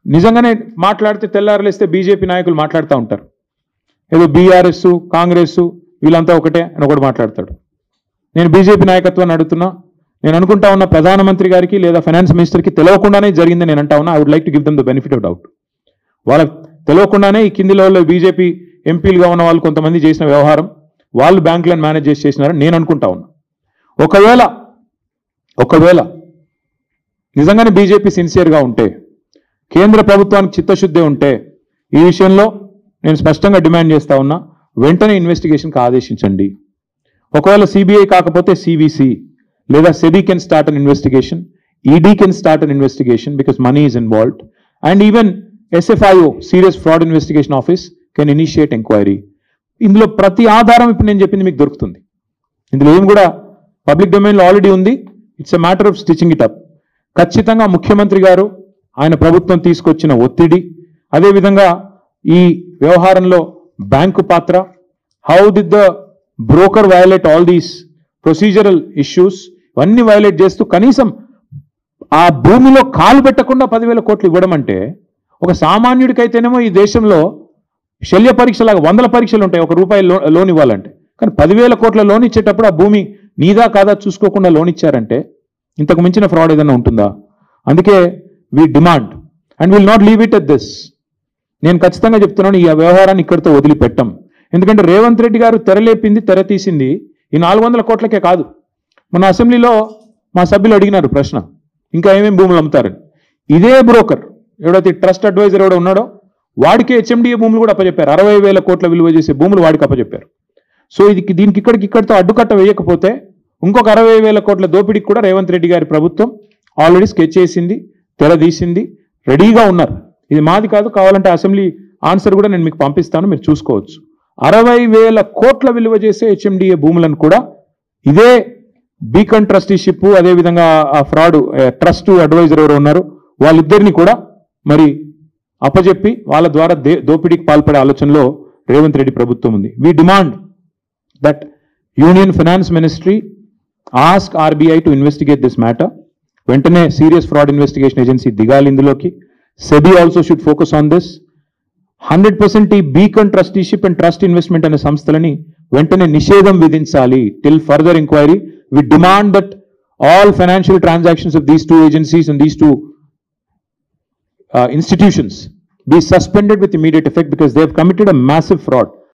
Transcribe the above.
నిజంగానే మాట్లాడితే తెల్లారలేస్తే బీజేపీ నాయకులు మాట్లాడుతూ ఉంటారు, ఏదో బీఆర్ఎస్ కాంగ్రెస్ వీళ్ళంతా ఒకటే అని ఒకటి మాట్లాడతాడు. నేను బీజేపీ నాయకత్వాన్ని అడుగుతున్నా, నేను అనుకుంటా ఉన్న ప్రధానమంత్రి గారికి లేదా ఫైనాన్స్ మినిస్టర్కి తెలియకుండానే జరిగిందని నేను అంటా ఉన్నా. I would like to give them the benefit of doubt. వాళ్ళకి తెలియకుండానే ఈ కింది లెవెల్లో బీజేపీ ఎంపీలుగా ఉన్న వాళ్ళు కొంతమంది చేసిన వ్యవహారం వాళ్ళు బ్యాంకులను మేనేజ్ చేసినారని నేను అనుకుంటా ఉన్నా. ఒకవేళ నిజంగానే బీజేపీ సిన్సియర్గా ఉంటే, కేంద్ర ప్రభుత్వానికి చిత్తశుద్ధి ఉంటే, ఈ విషయంలో నేను స్పష్టంగా డిమాండ్ చేస్తా ఉన్నా, వెంటనే ఇన్వెస్టిగేషన్కి ఆదేశించండి. ఒకవేళ సిబిఐ కాకపోతే సివిసి లేదా SEBI can start an investigation, ED can start an investigation because money is involved, and even SFIO serious fraud investigation office can initiate enquiry. ఇందులో ప్రతి ఆధారం ఇప్పుడు నేను చెప్పింది మీకు దొరుకుతుంది. ఇందులో ఏం కూడా పబ్లిక్ డొమైన్లో ఆల్రెడీ ఉంది. It's a matter of stitching it up. ఖచ్చితంగా ముఖ్యమంత్రి గారు ఆయన ప్రభుత్వం తీసుకొచ్చిన ఒత్తిడి, అదేవిధంగా ఈ వ్యవహారంలో బ్యాంకు పాత్ర, how did the broker violate all these procedural issues, ఇవన్నీ వయలేట్ చేస్తూ కనీసం ఆ భూమిలో కాలు పెట్టకుండా 10,000 కోట్లు ఇవ్వడం అంటే, ఒక సామాన్యుడికైతేనేమో ఈ దేశంలో శల్య పరీక్షలాగా 100 పరీక్షలు ఉంటాయి ఒక రూపాయి లోన్ ఇవ్వాలంటే. కానీ 10,000 కోట్ల లోన్ ఇచ్చేటప్పుడు ఆ భూమి నీదా కాదా చూసుకోకుండా లోన్ ఇచ్చారంటే ఇంతకు మించిన ఫ్రాడ్ ఏదైనా ఉంటుందా? అందుకే we demand and will not leave it at this. నేను ఖచ్చితంగా చెప్తున్నాను, ఈ వ్యవహారాన్ని ఇక్కడితో వదిలిపెట్టం. ఎందుకంటే రేవంత్ రెడ్డి గారు తెరలేపింది, తెర తీసింది ఈ 400 కోట్లకే కాదు. మన అసెంబ్లీలో మా సభ్యులు అడిగినారు ప్రశ్న, ఇంకా ఏమేమి భూములు అమ్ముతారని. ఇదే బ్రోకర్ ఎవడైతే ట్రస్ట్ అడ్వైజర్ ఎవడో ఉన్నాడో వాడికే HMDA భూములు కూడా అప్పచెప్పారు. 60,000 కోట్ల విలువ చేసే భూములు వాడికి అప్పచెప్పారు. సో దీనికి ఇక్కడితో అడ్డుకట్ట వేయకపోతే ఇంకొక 60,000 కోట్ల దోపిడీకి కూడా రేవంత్ రెడ్డి గారి ప్రభుత్వం ఆల్రెడీ స్కెచ్ చేసింది, తెరదీసింది, రెడీగా ఉన్నారు. ఇది మాది కాదు, కావాలంటే అసెంబ్లీ ఆన్సర్ కూడా నేను మీకు పంపిస్తాను, మీరు చూసుకోవచ్చు. 60,000 కోట్ల విలువ చేసే HMDA భూములను కూడా ఇదే బీకన్ ట్రస్టీషిప్, అదేవిధంగా ఆ ఫ్రాడ్ ట్రస్ట్ అడ్వైజర్ ఎవరు ఉన్నారు వాళ్ళిద్దరిని కూడా మరి అప్పచెప్పి వాళ్ళ ద్వారా దోపిడీకి పాల్పడే ఆలోచనలో రేవంత్ రెడ్డి ప్రభుత్వం ఉంది. We demand that union finance ministry ask RBI to investigate this matter. వెంటనే సీరియస్ ఫ్రాడ్ ఇన్వెస్టిగేషన్ ఏజెన్సీ దిగాలి ఇందులోకి. SEBI also should focus on this. 100% ఈ beacon trusteeship and trust investment అనే సంస్థలని వెంటనే నిషేధం విధించాలి till further enquiry. We demand that all financial transactions of these 2 agencies and these 2 institutions be suspended with immediate effect because they have committed a massive fraud.